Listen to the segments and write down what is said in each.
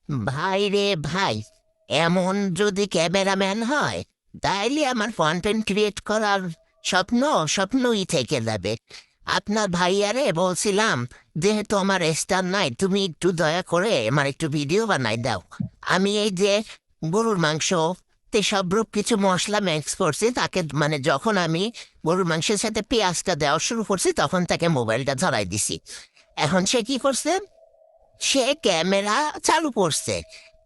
ভাই রে ভাই, এমন যদি ক্যামেরাম্যান হয় তাইলে আমার কন্টেন্ট ক্রিয়েট করার স্বপ্নই থেকে যাবে। আপনার ভাইয়ারে বলছিলাম, যেহেতু আমার স্টার নাই, তুমি একটু দয়া করে আমার একটু ভিডিও বানাই দাও। আমি এই যে গরুর মাংস তে সব কিছু মশলা মিক্স করছি, তাকে মানে যখন আমি গরুর মাংসের সাথে পেঁয়াজটা দেওয়া শুরু করছি তখন তাকে মোবাইলটা ধরাই দিছি। এখন সে কি করছে? সে ক্যামেরা চালু করছে,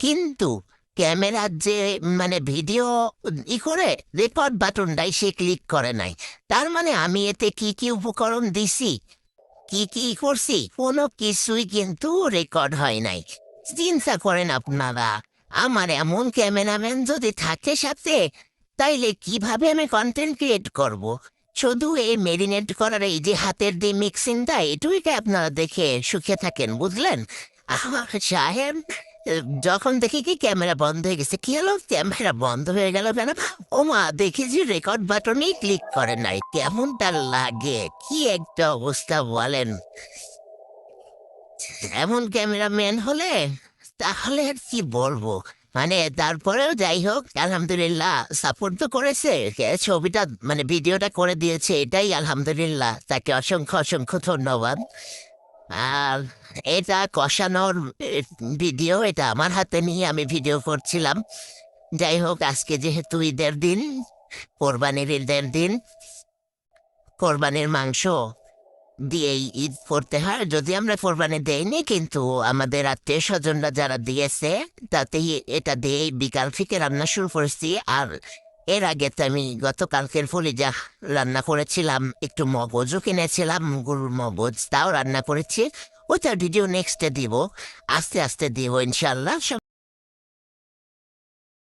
কিন্তু ক্যামেরার যে মানে ভিডিও করে রেকর্ড বাটনটাই সে ক্লিক করে নাই। তার মানে আমি এতে কি কি উপকরণ দিছি, কি কি করছি, কোনো কিছুই কিন্তু রেকর্ড হয় নাই। চিন্তা করেন আপনারা, আমার এমন ক্যামেরাম্যান যদি থাকে সাথে, তাইলে কিভাবে আমি কন্টেন্ট ক্রিয়েট করব। শুধু এই মেরিনেট করার এই যে হাতের দিয়ে মিক্সিংটা, এটুইকে আপনারা দেখে সুখে থাকেন, বুঝলেন? আমার সাহেব, যখন দেখি কি ক্যামেরা বন্ধ হয়ে গেছে, কি হলো ক্যামেরা বন্ধ হয়ে গেল কেন? ও মা, দেখি যে রেকর্ড বাটনেই ক্লিক করে নাই। কেমনটা লাগে, কি একটা অবস্থা বলেন? এমন ক্যামেরাম্যান হলে তাহলে আর কি বলবো। মানে তারপরেও যাই হোক, আলহামদুলিল্লাহ সাপোর্ট তো করেছে, ছবিটা মানে ভিডিওটা করে দিয়েছে, এটাই আলহামদুলিল্লাহ, তাকে অসংখ্য অসংখ্য ধন্যবাদ। আর এটা কষানোর ভিডিও, এটা আমার হাতে নিয়ে আমি ভিডিও করছিলাম। যাই হোক, আজকে যেহেতু ঈদের দিন, কোরবানির ঈদের দিন, কোরবানির মাংস দিয়েই ঈদ করতে হয়। যদি আমরা কোরবানি দেইনি, কিন্তু আমাদের আত্মীয় স্বজনরা যারা দিয়েছে, তাতেই এটা দিয়েই বিকাল থেকে রান্না শুরু করেছি। আর এর আগে তো আমি গতকালকের যা রান্না করেছিলাম, একটু মগজও কিনেছিলাম, গরুর মগজ, তাও রান্না করেছি। ওটা ভিডিও নেক্সটে দিব, আস্তে আস্তে দিব ইনশাল্লাহ।